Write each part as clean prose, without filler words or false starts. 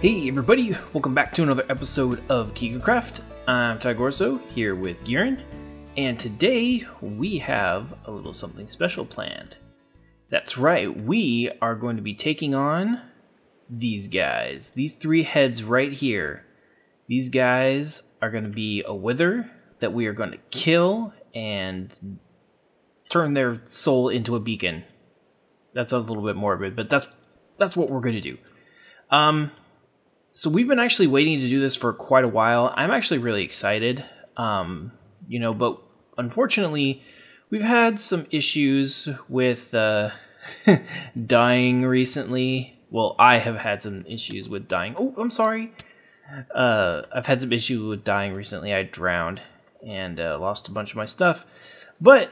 Hey everybody, welcome back to another episode of KigerCraft. I'm Kiger here with Giren, and today we have a little something special planned. That's right, we are going to be taking on these guys, these three heads right here. These guys are going to be a wither that we are going to kill and turn their soul into a beacon. That sounds a little bit morbid, but that's what we're going to do. So we've been actually waiting to do this for quite a while. I'm actually really excited, but unfortunately, we've had some issues with dying recently. Well, I have had some issues with dying. Oh, I'm sorry. I've had some issues with dying recently. I drowned and lost a bunch of my stuff. But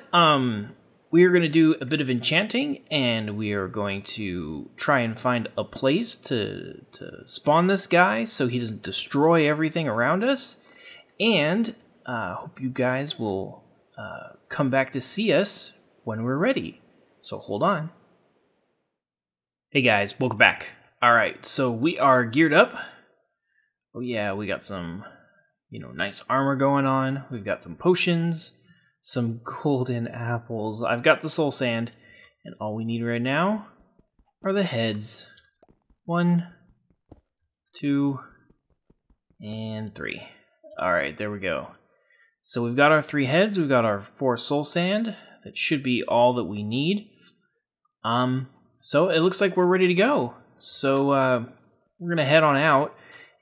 we are going to do a bit of enchanting, and we are going to try and find a place to spawn this guy so he doesn't destroy everything around us. And hope you guys will come back to see us when we're ready. So hold on. Hey guys, welcome back. Alright, so we are geared up. Oh yeah, we got some, nice armor going on. We've got some potions. Some golden apples. I've got the soul sand, and all we need right now are the heads. 1, 2, and 3. Alright, there we go. So we've got our 3 heads, we've got our 4 soul sand. That should be all that we need. So it looks like we're ready to go. So we're going to head on out,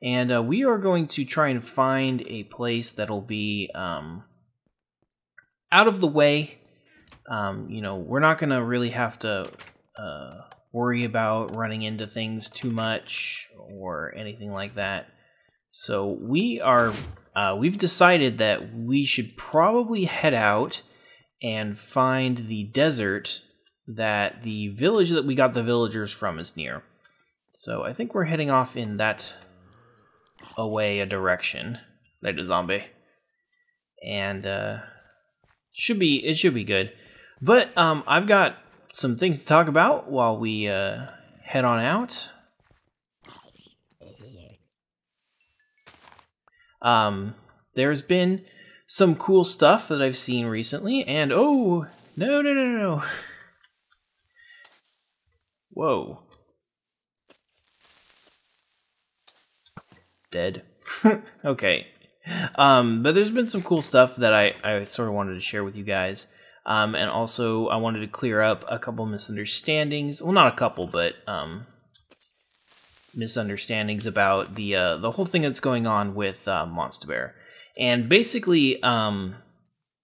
and we are going to try and find a place that'll be out of the way. We're not going to really have to worry about running into things too much or anything like that. So we've decided that we should probably head out and find the desert that the village that we got the villagers from is near. So I think we're heading off in that a direction. Like a zombie. And it should be good. But I've got some things to talk about while we head on out. There's been some cool stuff that I've seen recently, and oh, no. Whoa. Dead. Okay. But there's been some cool stuff that I sort of wanted to share with you guys. And also I wanted to clear up a couple misunderstandings. Well, not a couple, but misunderstandings about the whole thing that's going on with Monster Bear. And basically, some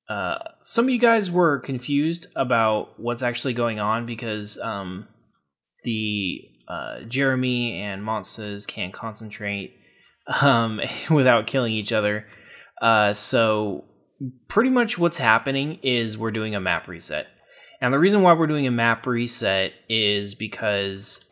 of you guys were confused about what's actually going on because Jeremy and Monsters can't concentrate without killing each other. So pretty much what's happening is we're doing a map reset. And the reason why we're doing a map reset is because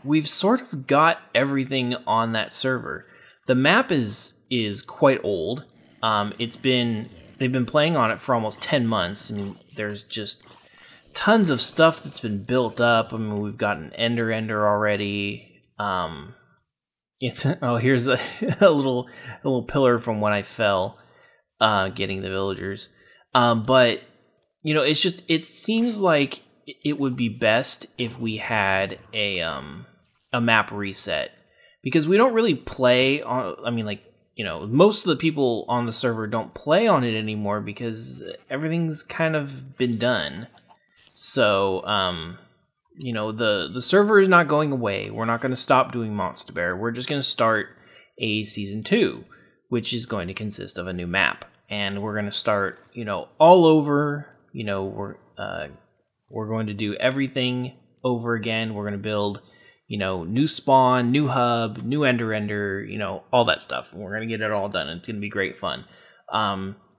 we've sort of got everything on that server. The map is quite old. They've been playing on it for almost 10 months. I mean, there's just tons of stuff that's been built up. I mean, we've got an Ender already. Here's a little pillar from when I fell, getting the villagers. But it seems like it would be best if we had a map reset, because we don't really play on. I mean, most of the people on the server don't play on it anymore because everything's kind of been done. So the server is not going away. We're not going to stop doing Monster Bear. We're just going to start a Season 2, which is going to consist of a new map. And we're going to start, all over. We're going to do everything over again. We're going to build, new spawn, new hub, new Ender, all that stuff. We're going to get it all done. It's going to be great fun.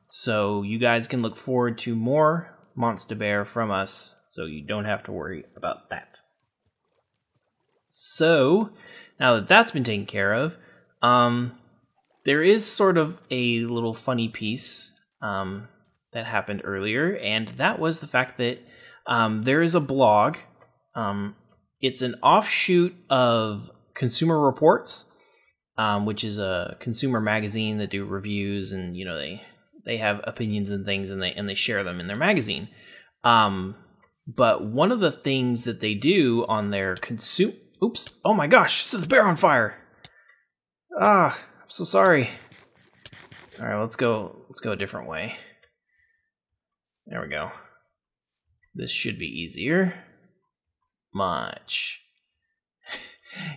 So you guys can look forward to more Monster Bear from us, so you don't have to worry about that. So, now that that's been taken care of, there is sort of a little funny piece that happened earlier, and that was the fact that there is a blog. It's an offshoot of Consumer Reports, which is a consumer magazine that do reviews, and you know they have opinions and things, and they share them in their magazine. But one of the things that they do on their oops, oh my gosh, set the bear on fire. I'm so sorry. All right, let's go a different way. There we go. This should be easier. Much.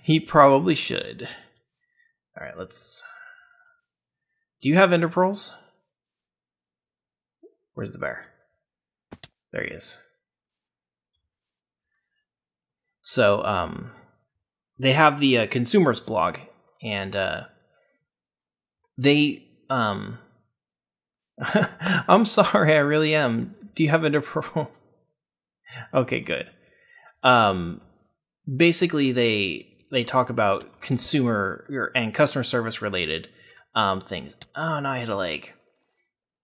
He probably should. All right, let's... Do you have ender pearls? Where's the bear? There he is. So, they have the consumers blog, and they... I'm sorry, I really am. Do you have ender pearls? Okay, good. Basically, they talk about consumer and customer service related things. Oh, now I hit a leg.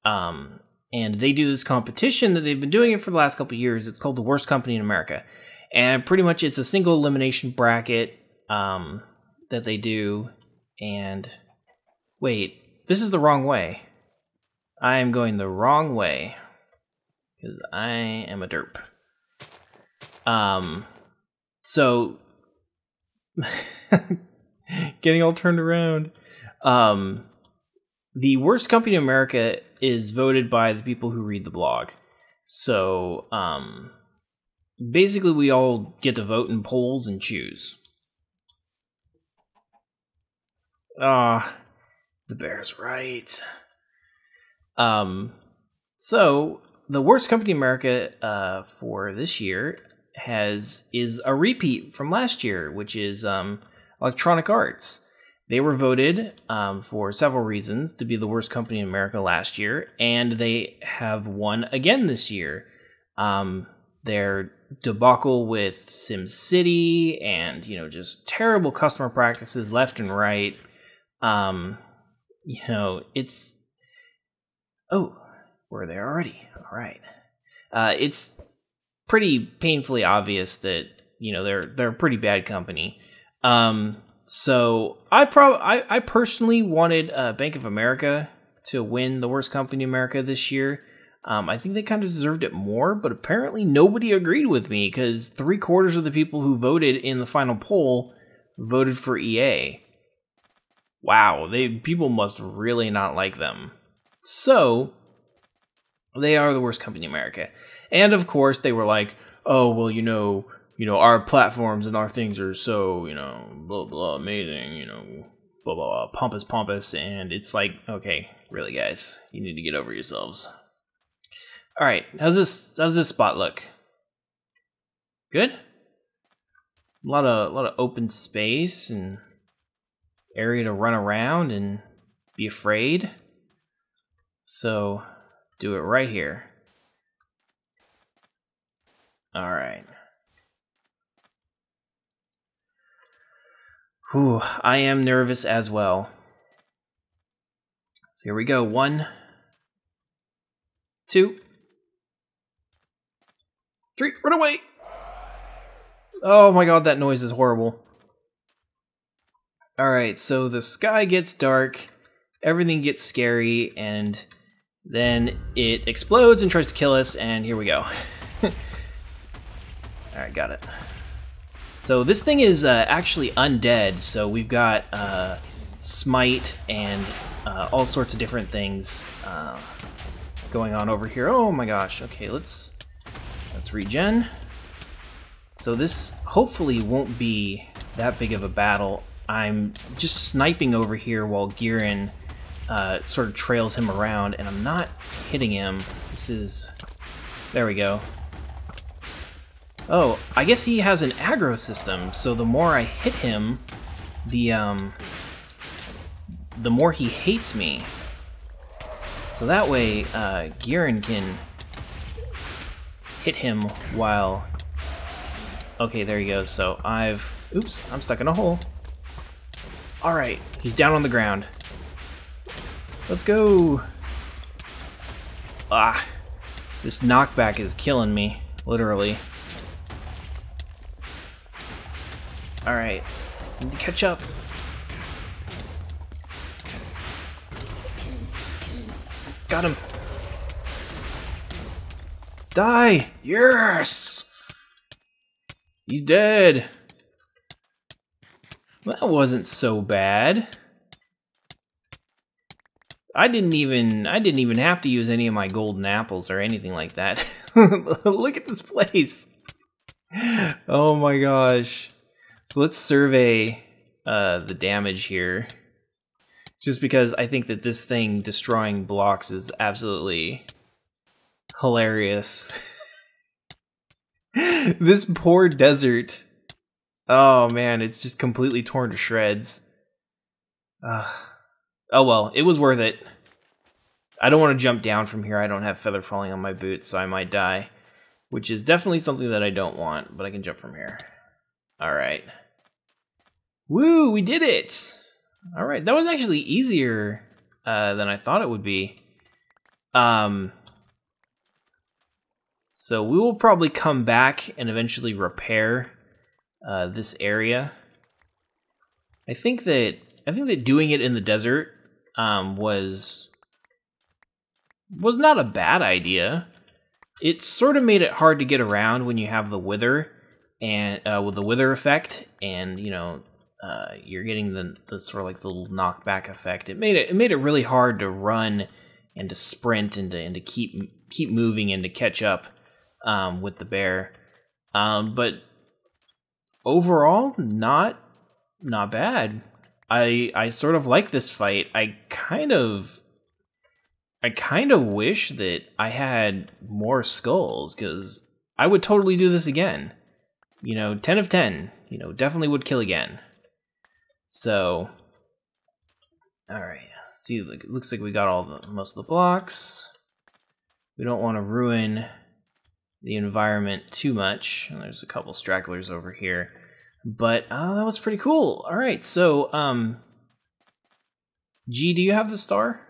And they do this competition that they've been doing it for the last couple of years. It's called The Worst Company in America. And pretty much it's a single elimination bracket that they do. And wait, this is the wrong way. I am going the wrong way because I am a derp. So getting all turned around. The Worst Company in America is voted by the people who read the blog. So basically we all get to vote in polls and choose. The bear's right. So the Worst Company in America for this year is a repeat from last year, which is Electronic Arts. They were voted for several reasons to be the worst company in America last year, and they have won again this year. Their debacle with SimCity and just terrible customer practices left and right. It's we're there already. All right. It's pretty painfully obvious that they're a pretty bad company. So I personally wanted Bank of America to win the Worst Company in America this year. I think they kind of deserved it more, but apparently nobody agreed with me because 3/4 of the people who voted in the final poll voted for EA. Wow, people must really not like them. So they are the worst company in America. And of course they were like, oh, well, our platforms and our things are so, blah, blah, amazing, blah, blah, blah, pompous. And it's like, okay, really, guys, you need to get over yourselves. All right, how's this spot look? Good? A lot of open space and area to run around and be afraid. So do it right here. All right. Whew, I am nervous as well. So here we go. 1, 2, 3, run away! Oh my god, that noise is horrible. Alright, so the sky gets dark, everything gets scary, and then it explodes and tries to kill us, and here we go. Alright, got it. So this thing is actually undead, so we've got smite and all sorts of different things going on over here. Oh my gosh, okay, let's regen. So this hopefully won't be that big of a battle. I'm just sniping over here while Giran sort of trails him around, and I'm not hitting him. There we go. Oh, I guess he has an aggro system, so the more I hit him, the more he hates me. So that way, Giran can hit him while... Okay, there he goes. So oops, I'm stuck in a hole. Alright, he's down on the ground. Let's go! This knockback is killing me, literally. Alright, Need to catch up. Got him. Die! Yes! He's dead. That wasn't so bad. I didn't even have to use any of my golden apples or anything like that. Look at this place. Oh my gosh. So let's survey the damage here. Just because I think that this thing destroying blocks is absolutely hilarious. This poor desert. Oh man, it's just completely torn to shreds. Oh well, it was worth it. I don't want to jump down from here. I don't have feather falling on my boots, so I might die. Which is definitely something that I don't want, but I can jump from here. Alright. Woo, we did it! Alright, that was actually easier than I thought it would be. So we will probably come back and eventually repair this area. I think that doing it in the desert was not a bad idea. It sort of made it hard to get around when you have the wither and with the wither effect, and you know you're getting the sort of like the little knockback effect. It made it really hard to run and to sprint and to keep moving and to catch up with the bear. But overall, not bad. I sort of like this fight. I kind of wish that I had more skulls, because I would totally do this again. You know, 10 of 10. You know, definitely would kill again. So, all right. See, it looks like we got most of the blocks. We don't want to ruin the environment too much. And there's a couple stragglers over here. But that was pretty cool. All right, so G, do you have the star?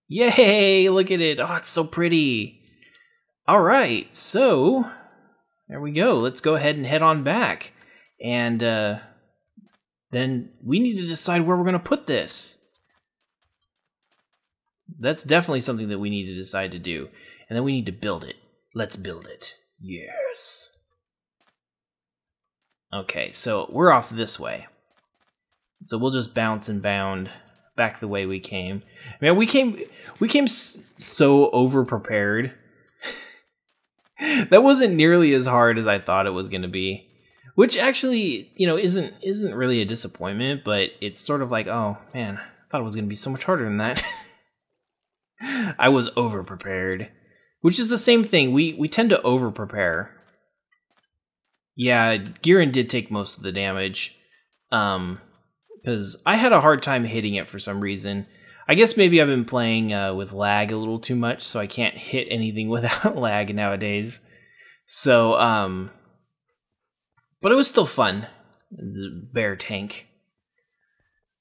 Yay! Look at it. Oh, it's so pretty. All right, so there we go. Let's go ahead and head on back, and then we need to decide where we're going to put this. That's definitely something that we need to decide to do, and then we need to build it. Let's build it. Yes. Okay, so we're off this way. So we'll just bounce and bound back the way we came. Man, we came so over-prepared. That wasn't nearly as hard as I thought it was going to be. Which actually, you know, isn't really a disappointment, but it's sort of like, oh, man, I thought it was going to be so much harder than that. I was over-prepared. Which is the same thing. We tend to over-prepare. Yeah, Giren did take most of the damage, because I had a hard time hitting it for some reason. I guess maybe I've been playing with lag a little too much, so I can't hit anything without lag nowadays. So, but it was still fun. The bear tank.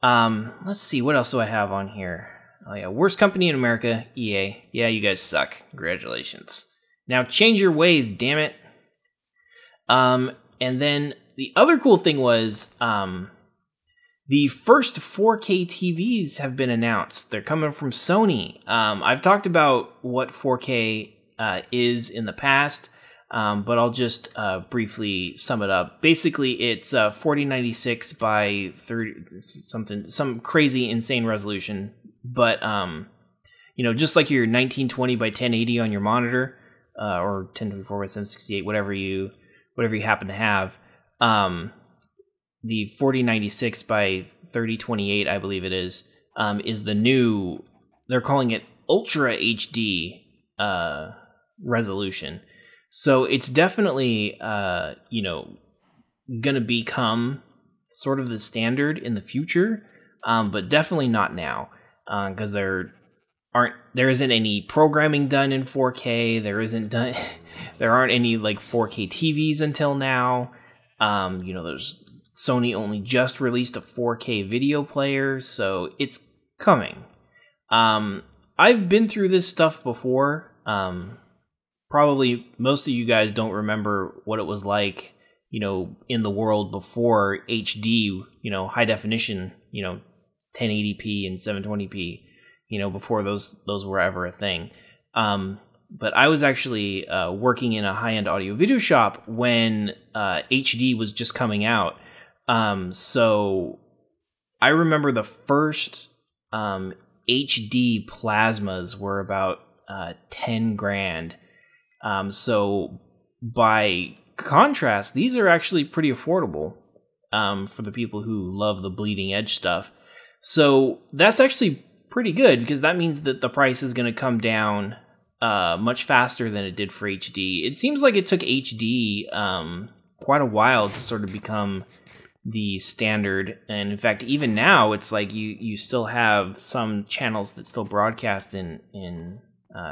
Let's see, what else do I have on here? Oh yeah, worst company in America, EA. Yeah, you guys suck. Congratulations. Now change your ways, damn it. And then the other cool thing was, the first 4K TVs have been announced. They're coming from Sony. I've talked about what 4K is in the past, but I'll just briefly sum it up. Basically, it's 4096 by 30 something, some crazy insane resolution. But you know, just like your 1920 by 1080 on your monitor, or 1024 by 768, whatever you happen to have. The 4096 by 3028, I believe it is the new, they're calling it Ultra HD resolution. So it's definitely, you know, going to become sort of the standard in the future, but definitely not now, because there isn't any programming done in 4K. There aren't any like 4K TVs until now. You know, Sony only just released a 4K video player, so it's coming. I've been through this stuff before. Probably most of you guys don't remember what it was like you know, in the world before HD, you know, high definition, you know, 1080p and 720p, you know, before those were ever a thing. But I was actually working in a high-end audio video shop when HD was just coming out. So I remember the first HD plasmas were about 10 grand. So by contrast, these are actually pretty affordable for the people who love the bleeding edge stuff. So that's actually pretty good, because that means that the price is going to come down much faster than it did for HD. It seems like it took HD quite a while to sort of become the standard, and in fact, even now, it's like you still have some channels that still broadcast in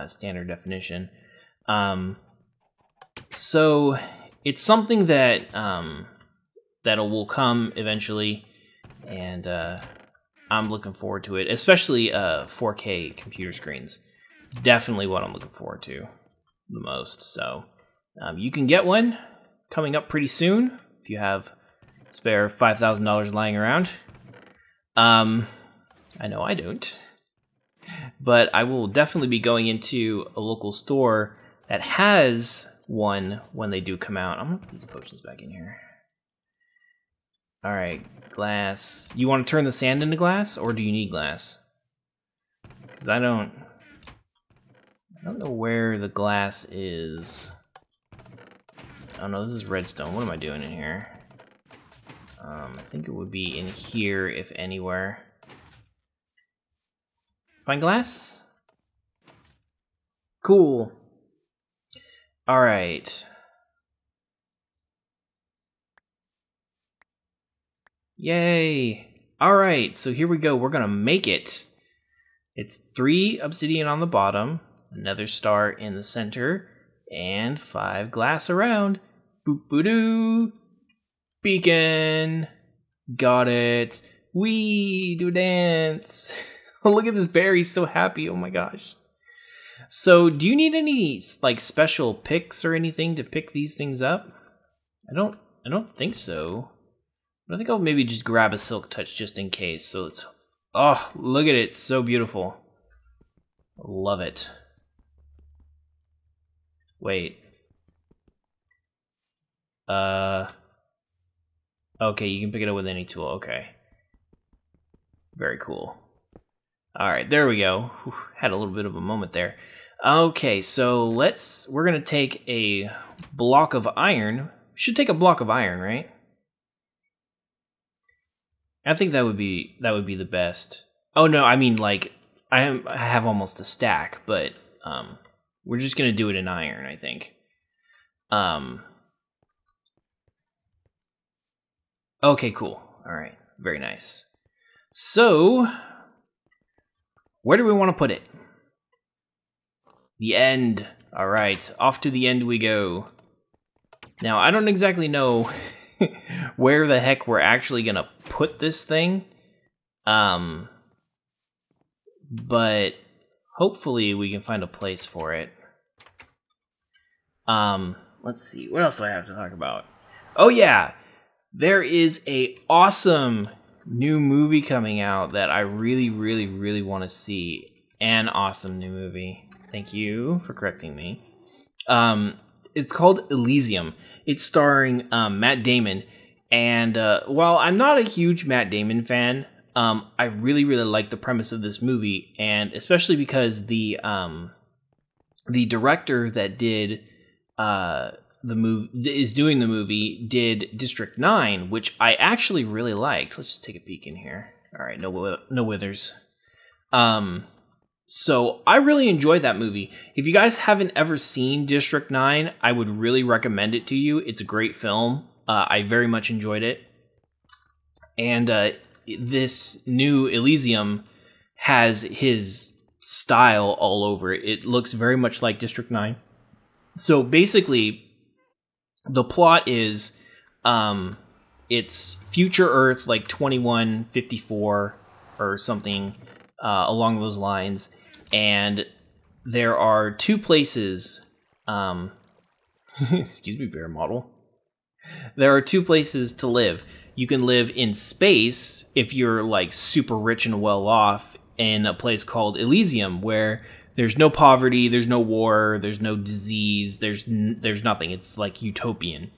standard definition. So it's something that that will come eventually, and I'm looking forward to it, especially 4K computer screens. Definitely what I'm looking forward to the most. So you can get one coming up pretty soon if you have spare $5,000 lying around. I know I don't, but I will definitely be going into a local store that has one when they do come out. I'm gonna put these potions back in here. All right, glass. You want to turn the sand into glass, or do you need glass? Because I don't know where the glass is. Oh no, this is redstone. What am I doing in here? I think it would be in here, if anywhere. Find glass? Cool. Alright. Yay! Alright, so here we go. We're gonna make it. It's 3 obsidian on the bottom, another star in the center, and 5 glass around. Boop boo doo. Beacon. Got it. Wee, do a dance. Look at this bear, he's so happy. Oh my gosh. So, do you need any like special picks or anything to pick these things up? I don't think so. But I think I'll maybe just grab a silk touch just in case. So it's, oh, look at it, it's so beautiful. Love it. Wait. Okay, you can pick it up with any tool. Okay. Very cool. Alright, there we go. Whew, had a little bit of a moment there. Okay, so we're gonna take a block of iron. Should take a block of iron, right? I think that would be the best. Oh no, I mean like I have almost a stack, but we're just gonna do it in iron, I think. Okay, cool. All right, very nice. So, where do we want to put it? The end. All right, off to the end we go. Now, I don't exactly know where the heck we're actually gonna put this thing, but hopefully we can find a place for it. Let's see, what else do I have to talk about? Oh yeah, there is a awesome new movie coming out that I really, really, really want to see. An awesome new movie. Thank you for correcting me. It's called Elysium. It's starring Matt Damon. And while I'm not a huge Matt Damon fan, I really, really like the premise of this movie. And especially because the director that did is doing the movie did District 9, which I actually really liked. Let's just take a peek in here. All right, no withers. So I really enjoyed that movie. If you guys haven't ever seen District 9, I would really recommend it to you. It's a great film. I very much enjoyed it. And this new Elysium has his style all over it. It looks very much like District 9. So basically, the plot is it's future Earth, like 2154 or something along those lines. And there are two places, excuse me, bear model. There are two places to live. You can live in space if you're like super rich and well off in a place called Elysium, where there's no poverty, there's no war, there's no disease, there's nothing. It's like utopian.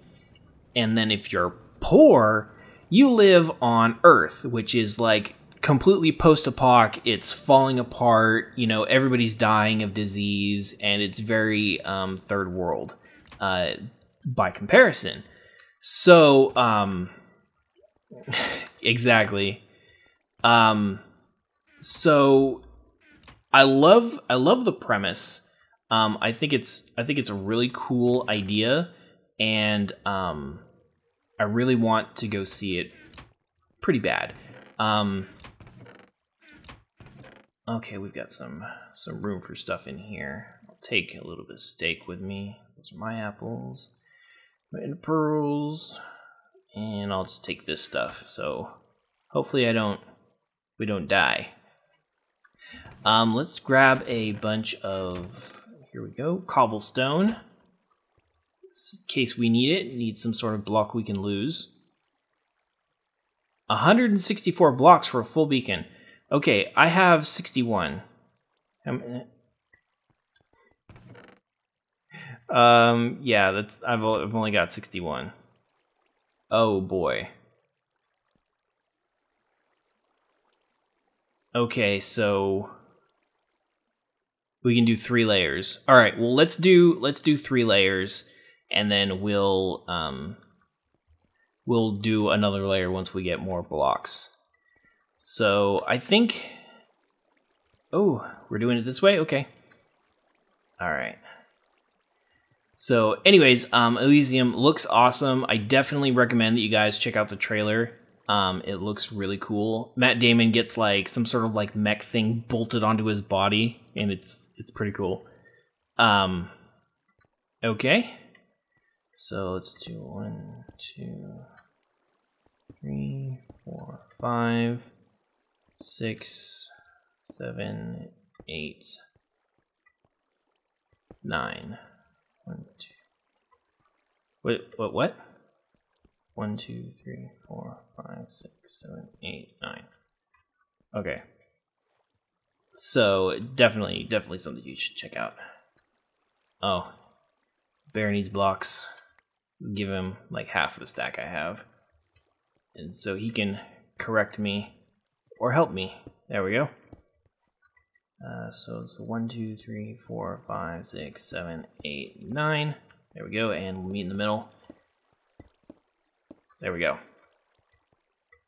And then if you're poor, you live on Earth, which is like completely post-apoc. It's falling apart. You know, everybody's dying of disease, and it's very third world by comparison. So, exactly. So I love the premise. I think it's a really cool idea, and I really want to go see it pretty bad. Okay, we've got some room for stuff in here. I'll take a little bit of steak with me. Those are my apples, my pearls, and I'll just take this stuff. So hopefully we don't die. Let's grab a bunch of, here we go, cobblestone. In case we need some sort of block we can lose. 164 blocks for a full beacon. Okay, I have 61. Yeah, I've only got 61. Oh boy. Okay, so we can do 3 layers. All right, well let's do 3 layers, and then we'll do another layer once we get more blocks. So I think, oh, we're doing it this way? Okay. All right. So anyways, Elysium looks awesome. I definitely recommend that you guys check out the trailer. It looks really cool. Matt Damon gets like some sort of like mech thing bolted onto his body, and it's pretty cool. Okay. So let's do 1, 2, 3, 4, 5, 6, 7, 8, 9. 1, 2. Wait, what? 1, 2, 3, 4, 5, 6, 7, 8, 9. Okay. So definitely something you should check out. Oh, Bear needs blocks. Give him like half of the stack I have, and so he can correct me or help me. There we go. So it's 1, 2, 3, 4, 5, 6, 7, 8, 9. There we go, and we'll meet in the middle. There we go.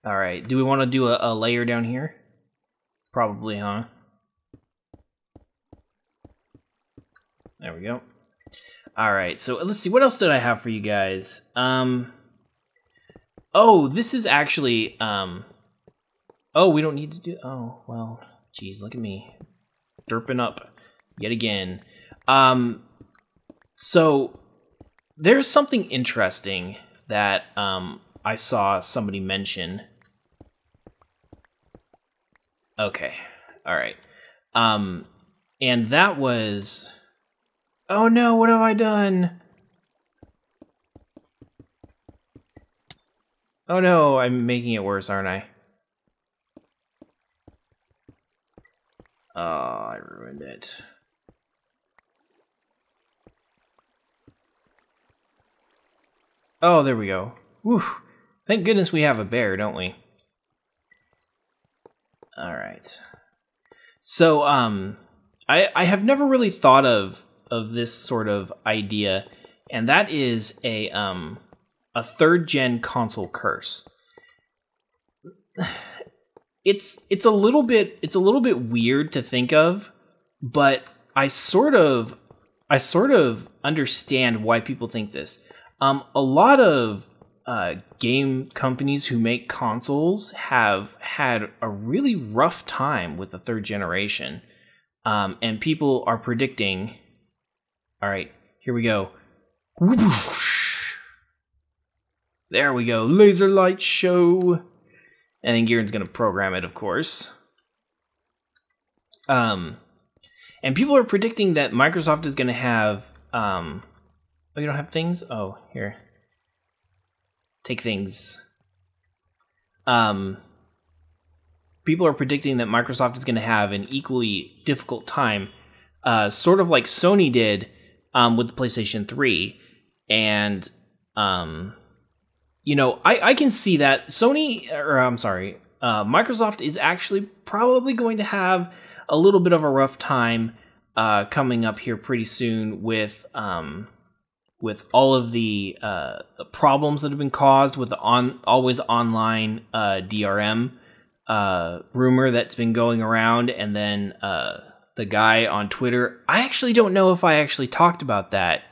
All right, do we want to do a layer down here? Probably, huh? There we go. All right, so let's see, what else did I have for you guys? Oh, this is actually, oh, we don't need to do, oh, well, geez, look at me. Derping up yet again. So there's something interesting that I saw somebody mention. Okay, all right. And that was, oh no, what have I done? Oh no, I'm making it worse, aren't I? Oh, I ruined it. Oh, there we go. Whew. Thank goodness we have a bear, don't we? Alright. So, I have never really thought of this sort of idea, and that is a 3rd-gen console curse. It's a little bit weird to think of, but I sort of understand why people think this. A lot of game companies who make consoles have had a really rough time with the 3rd generation, and people are predicting. All right, here we go. There we go, laser light show. And then Gieran's going to program it, of course. And people are predicting that Microsoft is going to have... oh, you don't have things? Oh, here. take things. People are predicting that Microsoft is going to have an equally difficult time, sort of like Sony did with the PlayStation 3. And, you know, I can see that Microsoft is actually probably going to have a little bit of a rough time coming up here pretty soon with all of the problems that have been caused with the always online DRM rumor that's been going around, and then the guy on Twitter. I actually don't know if I actually talked about that.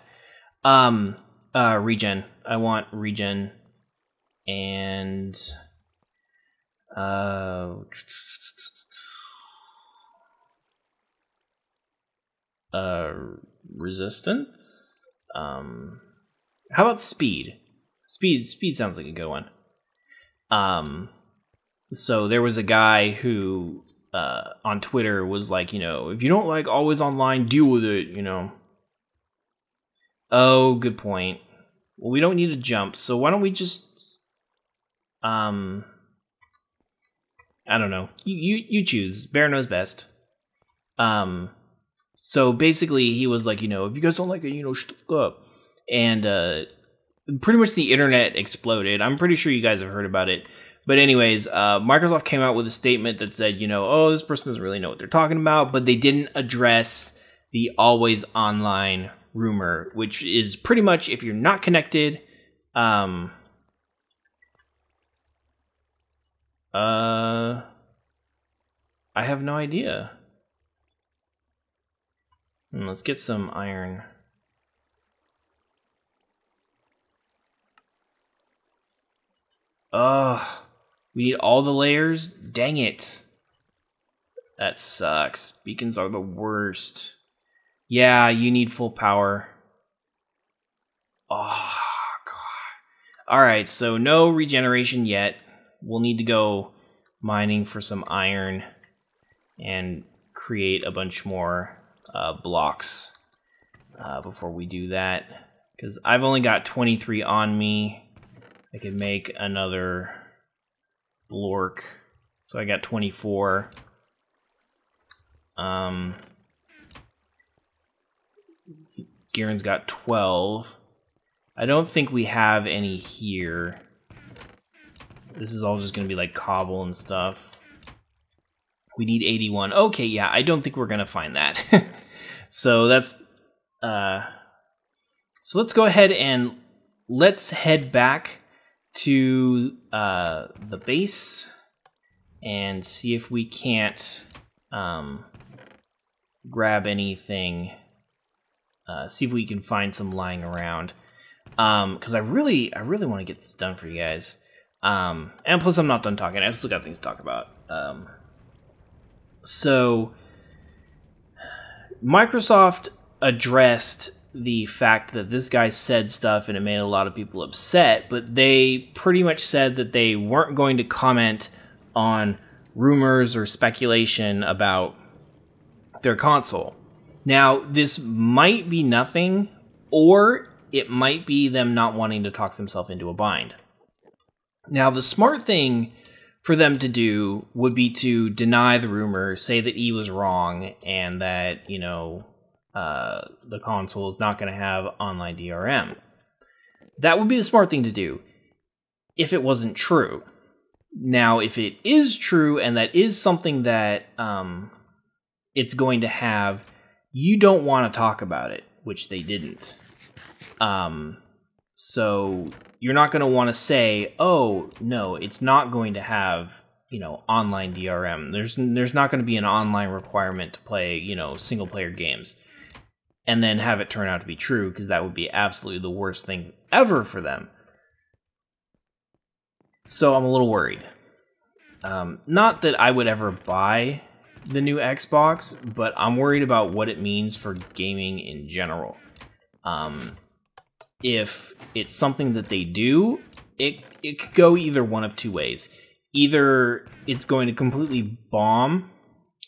Regen. I want regen and resistance. How about speed? Speed sounds like a good one. So there was a guy who on Twitter was like, you know, if you don't like always online, deal with it, you know. Oh, good point. Well, we don't need to jump, so why don't we just I don't know. You choose. Bear knows best. So basically he was like, you know, if you guys don't like it, you know, shut the fuck up. And pretty much the internet exploded. I'm pretty sure you guys have heard about it. But anyways, Microsoft came out with a statement that said, you know, oh, this person doesn't really know what they're talking about, but they didn't address the always online rumor, which is pretty much if you're not connected, I have no idea. Let's get some iron. We need all the layers? Dang it. That sucks. Beacons are the worst. Yeah, you need full power. Oh, God. Alright, so no regeneration yet. We'll need to go mining for some iron and create a bunch more blocks before we do that. Because I've only got 23 on me. I could make another blork. So I got 24. Gieran's got 12. I don't think we have any here. This is all just going to be like cobble and stuff. We need 81. Okay, yeah, I don't think we're going to find that. So that's... So let's go ahead and let's head back to the base and see if we can't grab anything. See if we can find some lying around. Because I really want to get this done for you guys. And plus I'm not done talking. I still got things to talk about. So Microsoft addressed the fact that this guy said stuff and it made a lot of people upset, but they pretty much said that they weren't going to comment on rumors or speculation about their console. Now, this might be nothing, or it might be them not wanting to talk themselves into a bind. Now, the smart thing for them to do would be to deny the rumor, say that he was wrong, and that, you know, the console is not going to have online DRM. That would be the smart thing to do if it wasn't true. Now, if it is true and that is something that it's going to have, you don't want to talk about it, which they didn't. So you're not going to want to say, oh, no, it's not going to have, you know, online DRM. There's not going to be an online requirement to play, you know, single-player games. And then have it turn out to be true, because that would be absolutely the worst thing ever for them. So I'm a little worried. Not that I would ever buy the new Xbox, but I'm worried about what it means for gaming in general. If it's something that they do, it could go either one of two ways. Either it's going to completely bomb.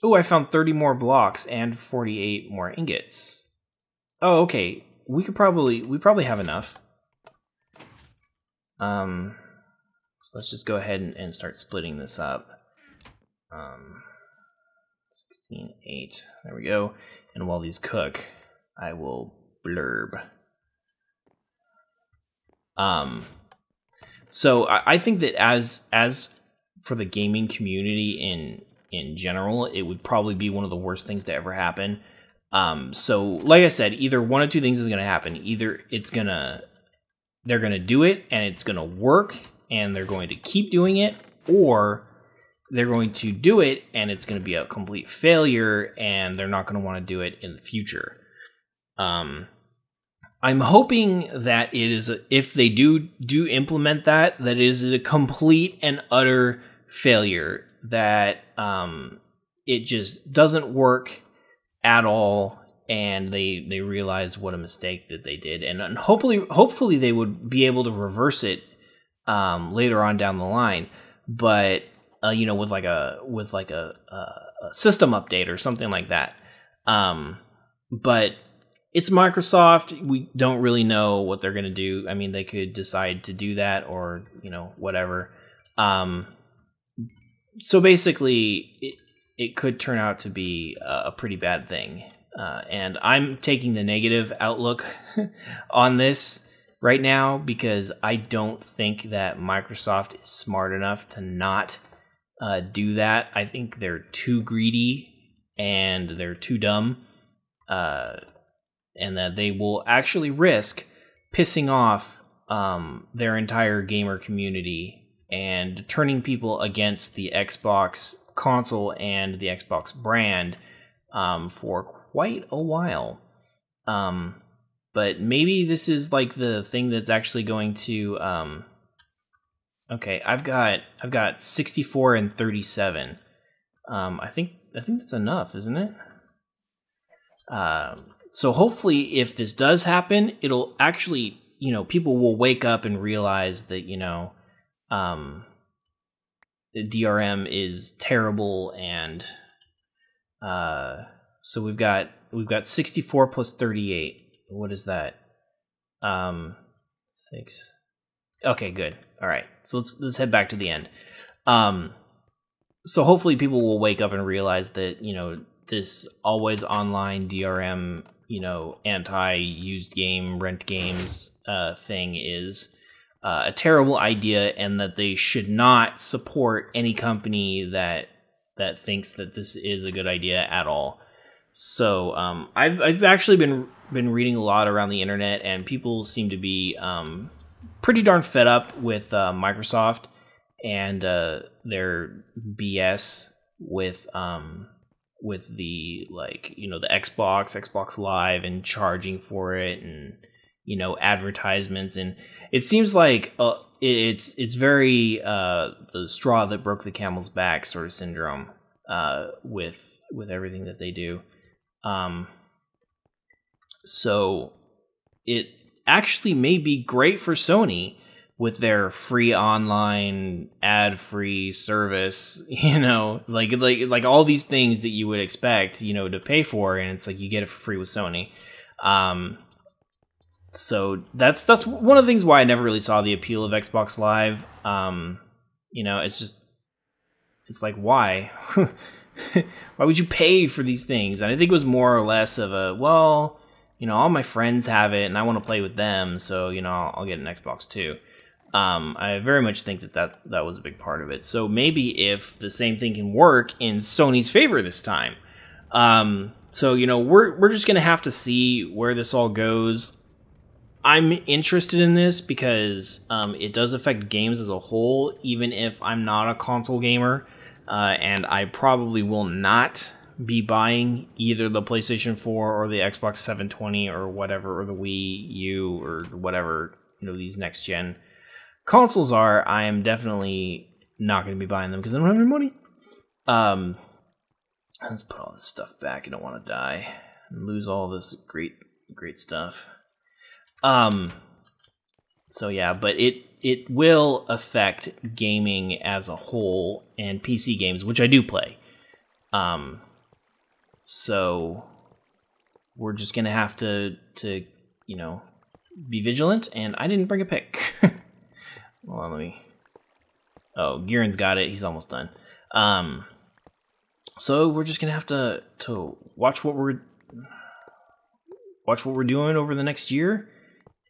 Oh, I found 30 more blocks and 48 more ingots. Oh, okay. We probably have enough. So let's just go ahead and start splitting this up. 16, 8. There we go. And while these cook, I will blurb. So I think that as for the gaming community in general, it would probably be one of the worst things to ever happen. So like I said, either one of two things is going to happen. Either they're going to do it and it's going to work and they're going to keep doing it, or they're going to do it and it's going to be a complete failure and they're not going to want to do it in the future. I'm hoping that it is, if they do implement that it is a complete and utter failure, that it just doesn't work at all, and they realize what a mistake that they did, and hopefully they would be able to reverse it later on down the line, but you know, with like a system update or something like that. But it's Microsoft. We don't really know what they're going to do. I mean, they could decide to do that, or, you know, whatever. So basically, it could turn out to be a pretty bad thing. And I'm taking the negative outlook on this right now, because I don't think that Microsoft is smart enough to not do that. I think they're too greedy and they're too dumb. And that they will actually risk pissing off their entire gamer community and turning people against the Xbox console and the Xbox brand for quite a while. But maybe this is like the thing that's actually going to... okay, I've got 64 and 37. I think that's enough, isn't it? So hopefully, if this does happen, it'll actually, you know, people will wake up and realize that, you know, the DRM is terrible, and so we've got 64 plus 38. What is that? 6. Okay, good. All right. So let's head back to the end. So hopefully people will wake up and realize that, you know, this always online DRM, you know, anti-used game, rent games thing is a terrible idea, and that they should not support any company that thinks that this is a good idea at all. So I've actually been reading a lot around the internet, and people seem to be pretty darn fed up with Microsoft and their BS with the, like, you know, the Xbox Live and charging for it, and, you know, advertisements, and it seems like it's very the straw that broke the camel's back sort of syndrome with everything that they do. So it actually may be great for Sony with their free online ad-free service, you know, like all these things that you would expect, you know, to pay for, and it's like you get it for free with Sony. So that's one of the things why I never really saw the appeal of Xbox Live. You know, it's like, why? Why would you pay for these things? And I think it was more or less of a, well, you know, all my friends have it and I want to play with them, so, you know, I'll get an Xbox too. I very much think that was a big part of it. So maybe if the same thing can work in Sony's favor this time. So, you know, we're just going to have to see where this all goes. I'm interested in this because it does affect games as a whole, even if I'm not a console gamer. And I probably will not be buying either the PlayStation 4 or the Xbox 720 or whatever, or the Wii U or whatever, you know, these next gen consoles are. I am definitely not going to be buying them because I don't have any money. Let's put all this stuff back. I don't want to die and lose all this great stuff. So yeah, but it will affect gaming as a whole and PC games, which I do play. So we're just gonna have to you know, be vigilant. And I didn't bring a pick. Hold on, let me... Oh, Gieran's got it. He's almost done. So we're just gonna have to watch what we're doing over the next year,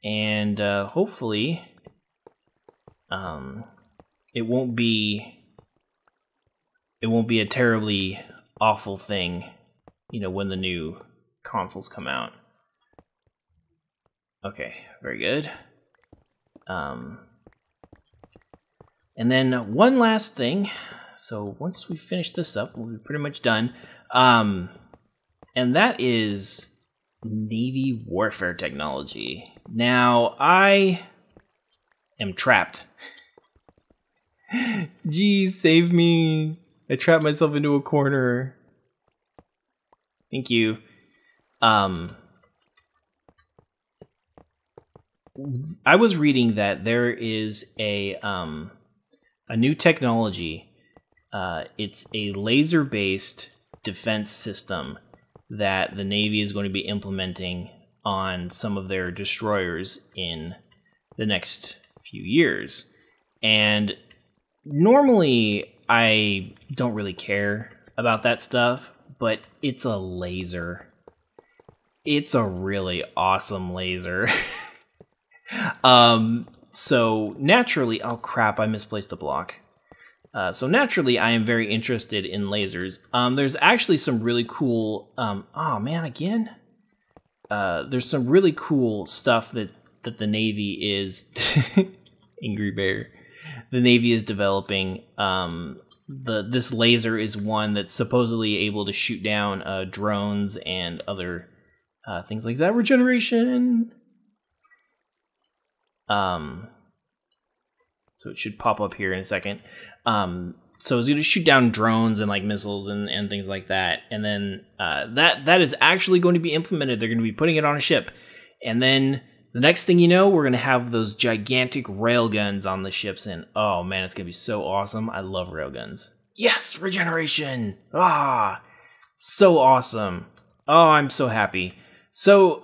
and hopefully, it won't be a terribly awful thing, you know, when the new consoles come out. Okay, very good. And then one last thing. So once we finish this up, we'll be pretty much done. And that is Navy warfare technology. Now, I am trapped. Geez, save me. I trapped myself into a corner. Thank you. I was reading that there is a new technology. It's a laser-based defense system that the Navy is going to be implementing on some of their destroyers in the next few years. And normally, I don't really care about that stuff, but it's a laser. It's a really awesome laser. So naturally, oh crap, I misplaced the block. So naturally, I am very interested in lasers. There's actually some really cool, oh man, again? There's some really cool stuff that the Navy is, Angry Bear, the Navy is developing. This laser is one that's supposedly able to shoot down drones and other things like that. Regeneration! So it should pop up here in a second. So it's going to shoot down drones and like missiles and things like that. And then that is actually going to be implemented. They're going to be putting it on a ship. And then the next thing you know, we're going to have those gigantic railguns on the ships. And oh man, it's going to be so awesome. I love railguns. Yes, regeneration. Ah, so awesome. Oh, I'm so happy. So,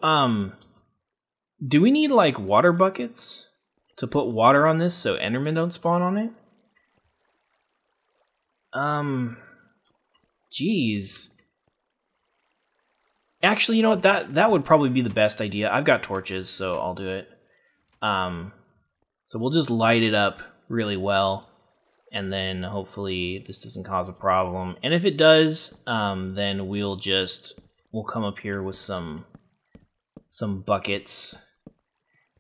do we need like water buckets to put water on this so Endermen don't spawn on it? Geez. Actually, you know what? That would probably be the best idea. I've got torches, so I'll do it. So we'll just light it up really well, and then hopefully this doesn't cause a problem. And if it does, then we'll come up here with some buckets,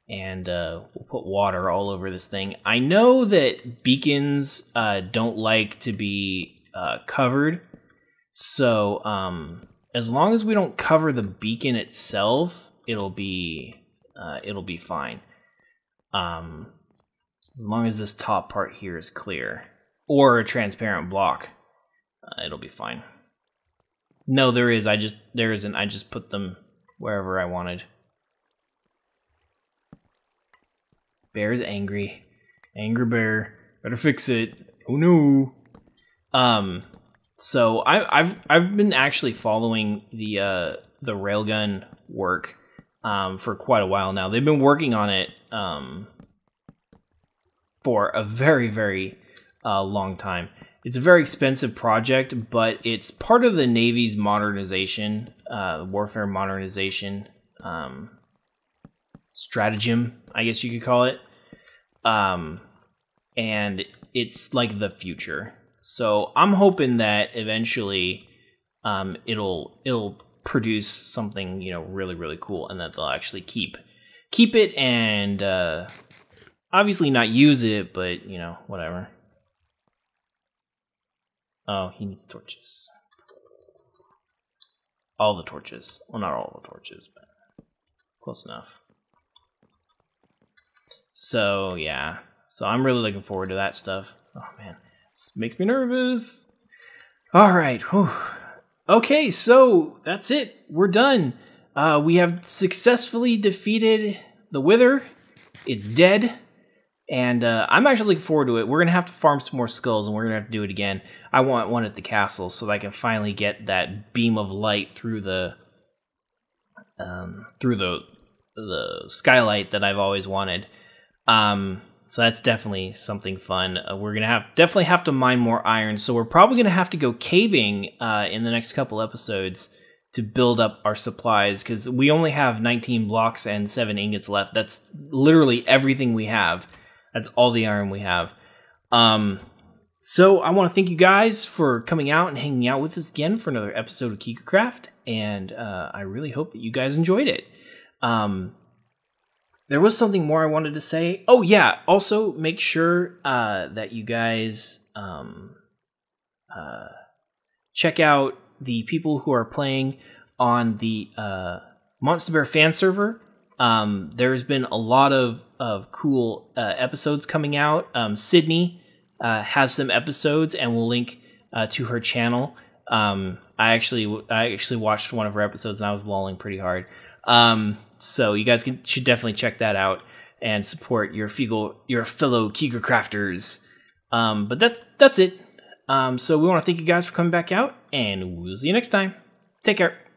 and we'll put water all over this thing. I know that beacons don't like to be covered, so as long as we don't cover the beacon itself, it'll be fine. As long as this top part here is clear or a transparent block, it'll be fine. No, there isn't. I just put them wherever I wanted. Bear's angry. Angry bear. Better fix it. Oh no. So I've been actually following the railgun work for quite a while now. They've been working on it for a very, very long time. It's a very expensive project, but it's part of the Navy's modernization, warfare modernization stratagem, I guess you could call it. And it's like the future. So I'm hoping that eventually it'll produce something, you know, really, really cool, and that they'll actually keep it and obviously not use it, but you know, whatever. Oh, he needs torches. All the torches. Well, not all the torches, but close enough. So, yeah. So I'm really looking forward to that stuff. Oh, man. This makes me nervous. All right. Whew. Okay, so that's it. We're done. We have successfully defeated the Wither. It's dead. And I'm actually looking forward to it. We're going to have to farm some more skulls, and we're going to have to do it again. I want one at the castle so that I can finally get that beam of light through the skylight that I've always wanted. So that's definitely something fun. We're gonna definitely have to mine more iron. So we're probably gonna have to go caving in the next couple episodes to build up our supplies, because we only have 19 blocks and 7 ingots left. That's literally everything we have. That's all the iron we have. So I want to thank you guys for coming out and hanging out with us again for another episode of KigerCraft, and I really hope that you guys enjoyed it. There was something more I wanted to say. Oh yeah, also make sure that you guys check out the people who are playing on the Monster Bear fan server. There's been a lot of cool episodes coming out. Sydnie has some episodes, and we'll link to her channel. I actually watched one of her episodes, and I was lolling pretty hard. So you guys should definitely check that out and support your fellow KigerCrafters. But that's it. So we want to thank you guys for coming back out, and we'll see you next time. Take care.